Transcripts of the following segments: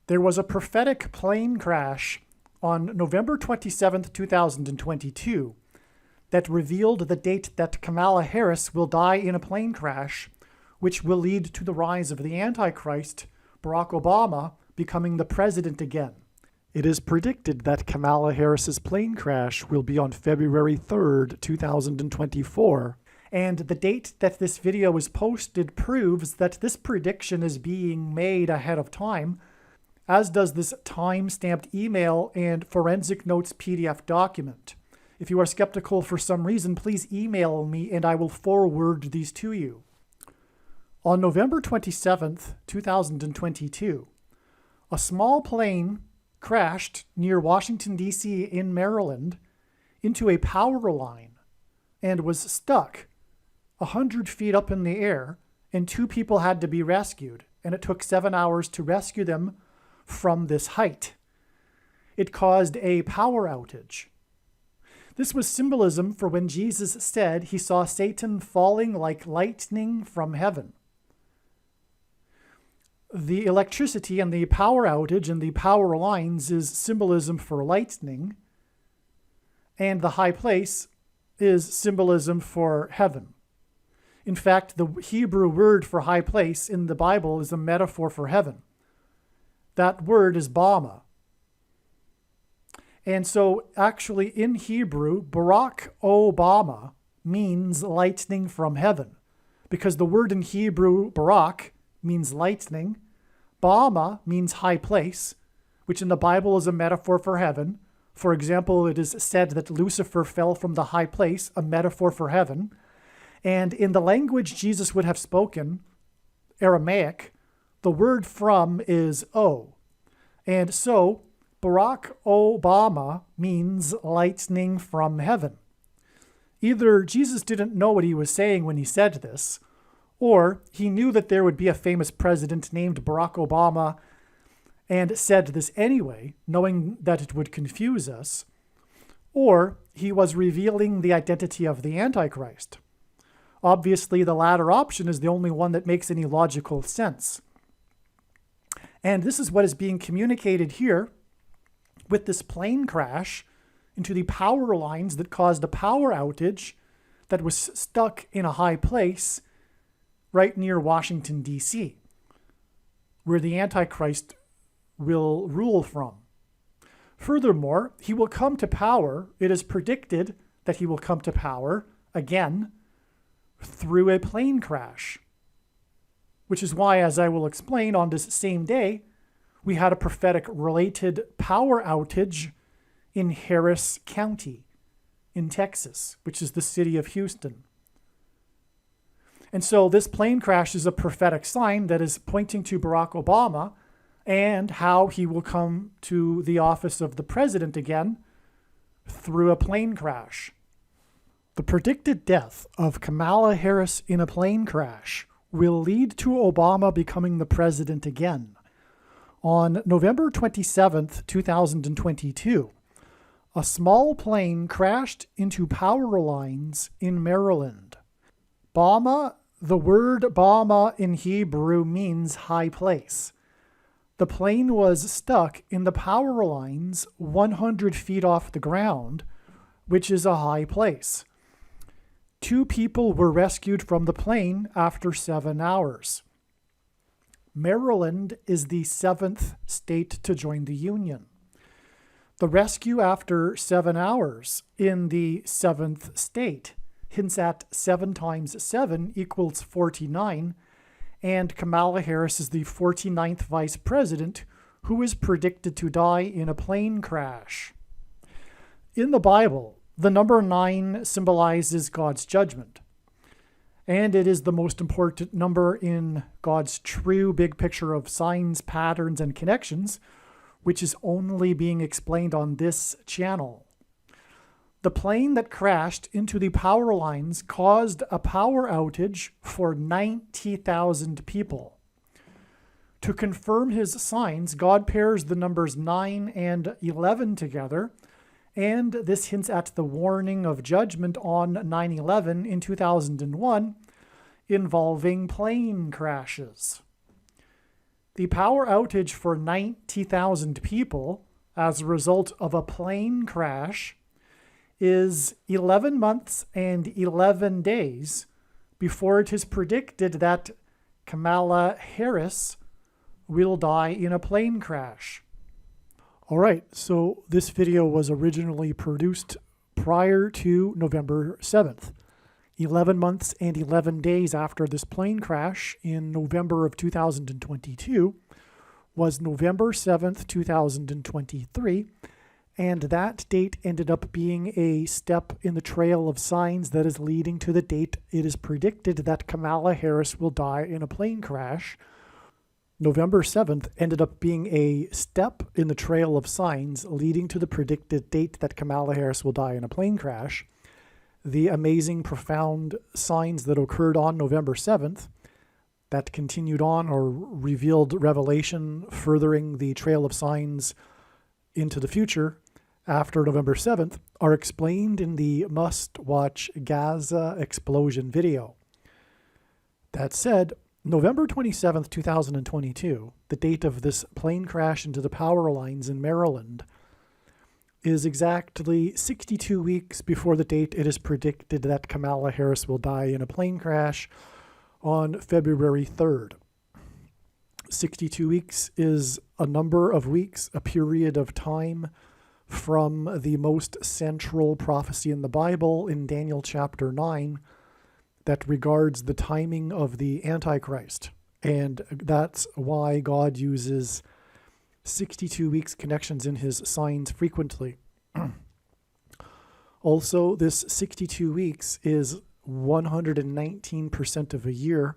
There was a prophetic plane crash on November 27th, 2022, that revealed the date that Kamala Harris will die in a plane crash, which will lead to the rise of the Antichrist, Barack Obama, becoming the president again. It is predicted that Kamala Harris's plane crash will be on February 3rd, 2024. And the date that this video is posted proves that this prediction is being made ahead of time, as does this time-stamped email and forensic notes PDF document. If you are skeptical for some reason, please email me and I will forward these to you. On November 27th, 2022, a small plane crashed near Washington, D.C. in Maryland into a power line and was stuck 100 feet up in the air, and 2 people had to be rescued, and it took 7 hours to rescue them from this height. It caused a power outage. This was symbolism for when Jesus said he saw Satan falling like lightning from heaven. The electricity and the power outage and the power lines is symbolism for lightning, and the high place is symbolism for heaven. In fact, the Hebrew word for high place in the Bible is a metaphor for heaven. That word is Bama. And so actually in Hebrew, Barack Obama means lightning from heaven, because the word in Hebrew, Barak, means lightning. Bama means high place, which in the Bible is a metaphor for heaven. For example, it is said that Lucifer fell from the high place, a metaphor for heaven. And in the language Jesus would have spoken, Aramaic, the word from is O. And so Barack Obama means lightning from heaven. Either Jesus didn't know what he was saying when he said this, or he knew that there would be a famous president named Barack Obama and said this anyway, knowing that it would confuse us, or he was revealing the identity of the Antichrist. Obviously, the latter option is the only one that makes any logical sense. And this is what is being communicated here with this plane crash into the power lines that caused a power outage that was stuck in a high place right near Washington, D.C., where the Antichrist will rule from. Furthermore, he will come to power. It is predicted that he will come to power again through a plane crash, which is why, as I will explain, on this same day, we had a prophetic related power outage in Harris County in Texas, which is the city of Houston. And so this plane crash is a prophetic sign that is pointing to Barack Obama and how he will come to the office of the president again through a plane crash. The predicted death of Kamala Harris in a plane crash will lead to Obama becoming the president again. On November 27th, 2022, a small plane crashed into power lines in Maryland. Bama, the word Bama in Hebrew means high place. The plane was stuck in the power lines 100 feet off the ground, which is a high place. 2 people were rescued from the plane after 7 hours. Maryland is the 7th state to join the Union. The rescue after 7 hours in the 7th state hints at 7 times 7 equals 49, and Kamala Harris is the 49th vice president who is predicted to die in a plane crash. In the Bible, the number 9 symbolizes God's judgment, and it is the most important number in God's true big picture of signs, patterns, and connections, which is only being explained on this channel. The plane that crashed into the power lines caused a power outage for 90,000 people. To confirm his signs, God pairs the numbers 9 and 11 together, and this hints at the warning of judgment on 9/11 in 2001 involving plane crashes. The power outage for 90,000 people as a result of a plane crash is 11 months and 11 days before it is predicted that Kamala Harris will die in a plane crash. All right, so this video was originally produced prior to November 7th. 11 months and 11 days after this plane crash in November of 2022 was November 7th, 2023, and that date ended up being a step in the trail of signs that is leading to the date it is predicted that Kamala Harris will die in a plane crash. November 7th ended up being a step in the trail of signs leading to the predicted date that Kamala Harris will die in a plane crash. The amazing, profound signs that occurred on November 7th that continued on or revealed revelation furthering the trail of signs into the future after November 7th are explained in the must-watch Gaza explosion video. That said, November 27th, 2022, the date of this plane crash into the power lines in Maryland, is exactly 62 weeks before the date it is predicted that Kamala Harris will die in a plane crash on February 3rd. 62 weeks is a number of weeks, a period of time from the most central prophecy in the Bible in Daniel chapter 9 that regards the timing of the Antichrist. And that's why God uses 62 weeks connections in his signs frequently. Also, this 62 weeks is 119% of a year,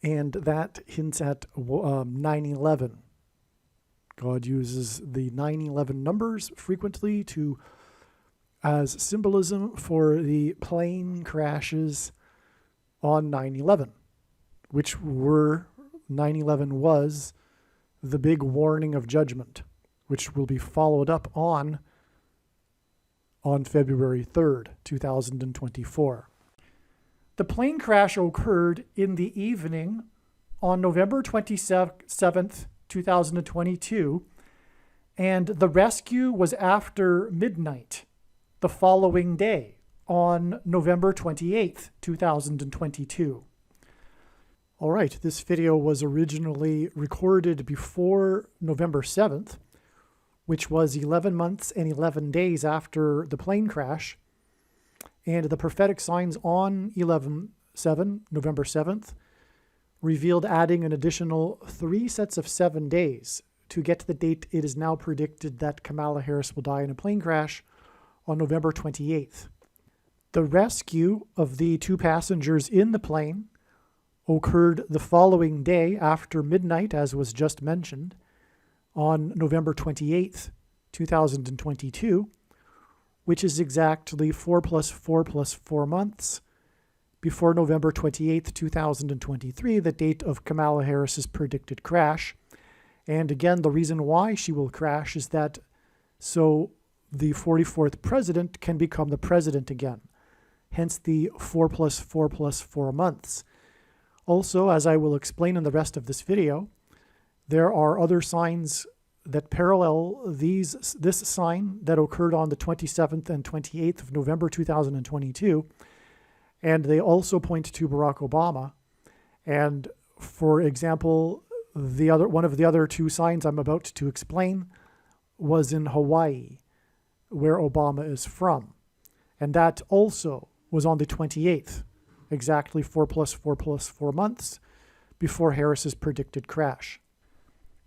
and that hints at 9/11. God uses the 9/11 numbers frequently as symbolism for the plane crashes on 9/11, which 9/11 was the big warning of judgment, which will be followed up on February 3rd, 2024. The plane crash occurred in the evening on November 27th, 2022, and the rescue was after midnight the following day on November 28th, 2022. All right, this video was originally recorded before November 7th, which was 11 months and 11 days after the plane crash. And the prophetic signs on November 7th, revealed adding an additional 3 sets of 7 days to get to the date it is now predicted that Kamala Harris will die in a plane crash on November 28th. The rescue of the 2 passengers in the plane occurred the following day after midnight, as was just mentioned, on November 28th, 2022, which is exactly 4 plus 4 plus 4 months before November 28th, 2023, the date of Kamala Harris's predicted crash. And again, the reason why she will crash is that so the 44th president can become the president again, hence the 4 plus 4 plus 4 months. Also, as I will explain in the rest of this video, there are other signs that parallel this sign that occurred on the 27th and 28th of November 2022, and they also point to Barack Obama. And for example, one of the other 2 signs I'm about to explain was in Hawaii, where Obama is from, and that also was on the 28th, exactly 4 plus 4 plus 4 months before Harris's predicted crash.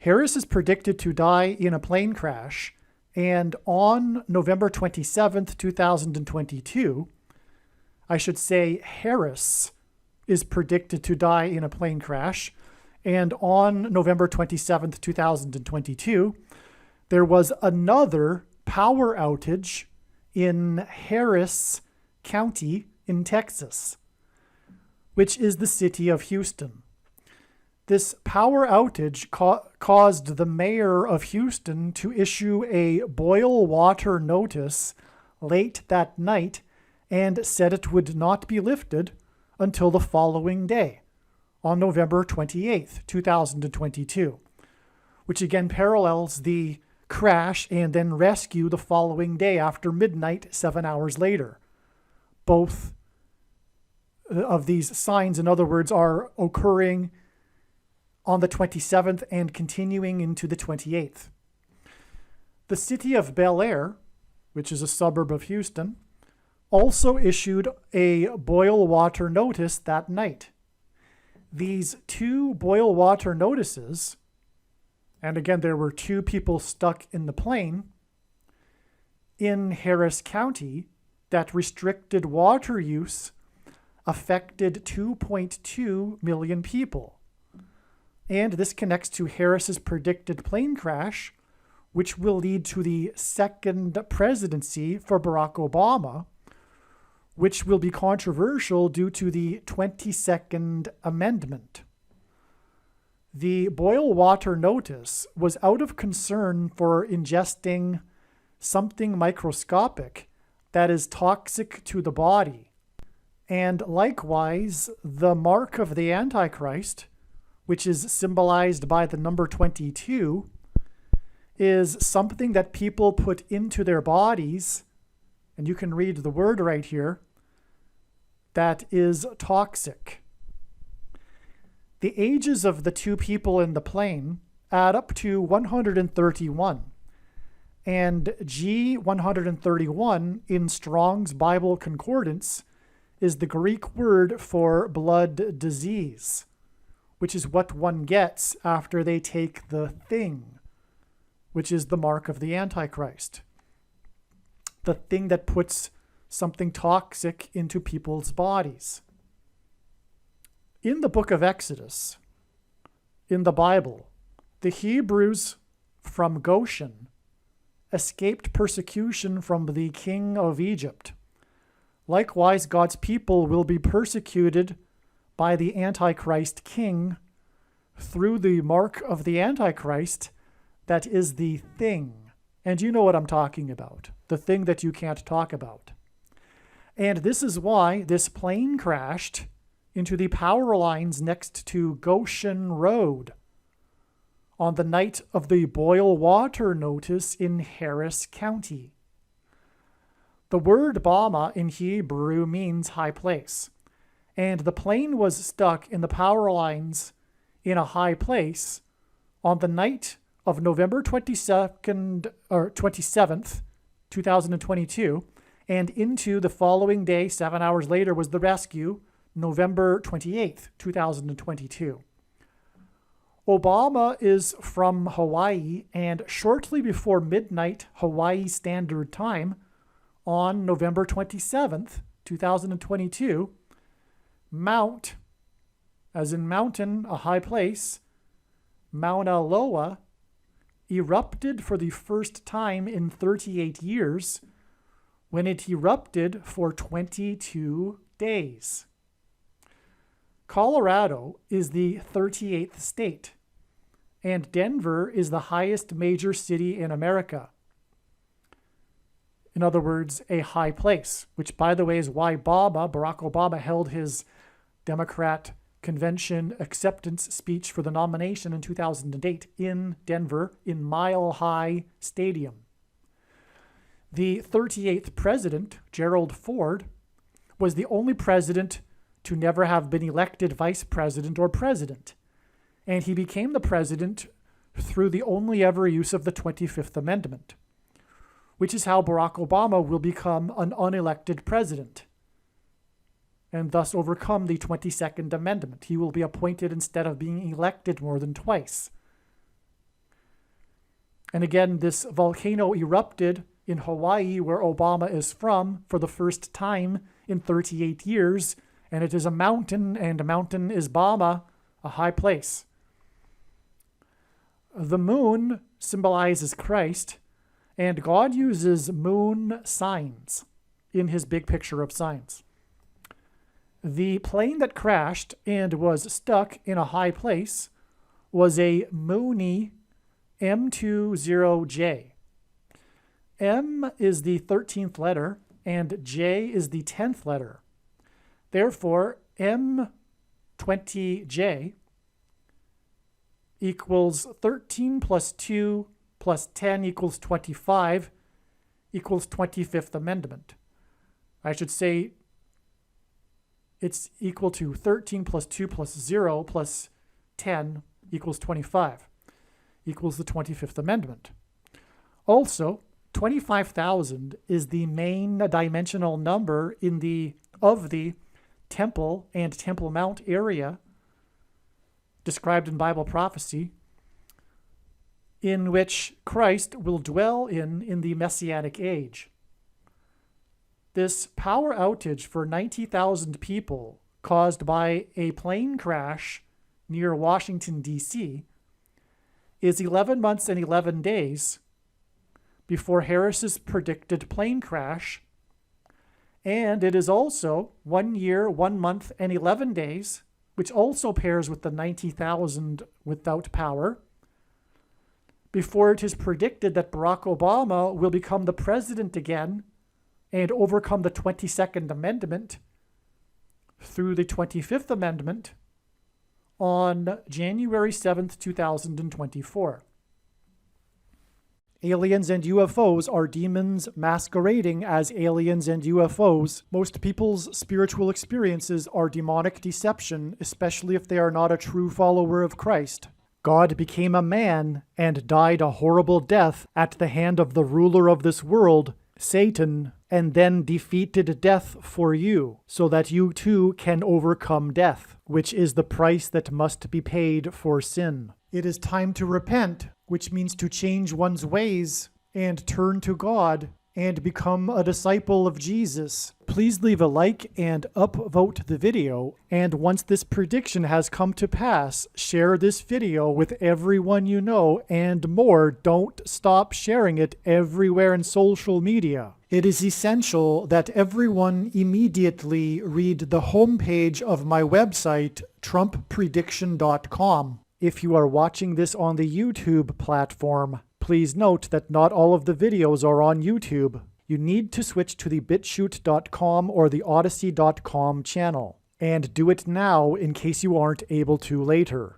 Harris is predicted to die in a plane crash, and on November 27th, 2022, I should say Harris is predicted to die in a plane crash, and on November 27th, 2022, there was another power outage in Harris County in Texas, which is the city of Houston. This power outage caused the mayor of Houston to issue a boil water notice late that night and said it would not be lifted until the following day, on November 28th, 2022, which again parallels the crash and then rescue the following day after midnight, 7 hours later. Both of these signs, in other words, are occurring on the 27th and continuing into the 28th. The city of Bel Air, which is a suburb of Houston, also issued a boil water notice that night. These two boil water notices, and again, there were two people stuck in the plane in Harris County that restricted water use, affected 2.2 million people. And this connects to Harris's predicted plane crash, which will lead to the second presidency for Barack Obama, which will be controversial due to the 22nd Amendment. The boil water notice was out of concern for ingesting something microscopic that is toxic to the body. And likewise, the mark of the Antichrist, which is symbolized by the number 22, is something that people put into their bodies, and you can read the word right here, that is toxic. The ages of the two people in the plane add up to 131, and G131 in Strong's Bible Concordance is the Greek word for blood disease, which is what one gets after they take the thing, which is the mark of the Antichrist. The thing that puts something toxic into people's bodies. In the book of Exodus, in the Bible, the Hebrews from Goshen escaped persecution from the king of Egypt. Likewise, God's people will be persecuted by the Antichrist king through the mark of the Antichrist, that is the thing. And you know what I'm talking about, the thing that you can't talk about. And this is why this plane crashed into the power lines next to Goshen Road on the night of the boil water notice in Harris County. The word Bama in Hebrew means high place, and the plane was stuck in the power lines in a high place on the night of November 27th, 2022, and into the following day, 7 hours later, was the rescue, November 28th, 2022. Obama is from Hawaii, and shortly before midnight Hawaii Standard Time on November 27th, 2022, Mount, as in mountain, a high place, Mauna Loa, erupted for the first time in 38 years when it erupted for 22 days. Colorado is the 38th state, and Denver is the highest major city in America. In other words, a high place, which, by the way, is why Barack Obama, held his Democrat convention acceptance speech for the nomination in 2008 in Denver in Mile High Stadium. The 38th president, Gerald Ford, was the only president to never have been elected vice president or president, and he became the president through the only ever use of the 25th Amendment, which is how Barack Obama will become an unelected president and thus overcome the 22nd Amendment. He will be appointed instead of being elected more than twice. And again, this volcano erupted in Hawaii, where Obama is from, for the first time in 38 years, and it is a mountain, and a mountain is Bama, a high place. The moon symbolizes Christ, and God uses moon signs in his big picture of signs. The plane that crashed and was stuck in a high place was a Mooney M20J. M is the 13th letter, and J is the 10th letter. Therefore, M 20J equals 13 plus 2 plus 10 equals 25 equals 25th Amendment. I should say it's equal to 13 plus 2 plus 0 plus 10 equals 25 equals the 25th Amendment. Also, 25,000 is the main dimensional number of the Temple and Temple Mount area described in Bible prophecy, in which Christ will dwell in the Messianic age. This power outage for 90,000 people caused by a plane crash near Washington, D.C., is 11 months and 11 days before Harris's predicted plane crash, and it is also 1 year, 1 month, and 11 days, which also pairs with the 90,000 without power, before it is predicted that Barack Obama will become the president again and overcome the 22nd Amendment through the 25th Amendment on January 7th, 2024. Aliens and UFOs are demons masquerading as aliens and UFOs. Most people's spiritual experiences are demonic deception, especially if they are not a true follower of Christ. God became a man and died a horrible death at the hand of the ruler of this world, Satan, and then defeated death for you, so that you too can overcome death, which is the price that must be paid for sin. It is time to repent, which means to change one's ways and turn to God and become a disciple of Jesus. Please leave a like and upvote the video, and once this prediction has come to pass, share this video with everyone you know, and more, don't stop sharing it everywhere in social media. It is essential that everyone immediately read the homepage of my website, TrumpPrediction.com. If you are watching this on the YouTube platform, please note that not all of the videos are on YouTube. You need to switch to the BitChute.com or the Odyssey.com channel. And do it now in case you aren't able to later.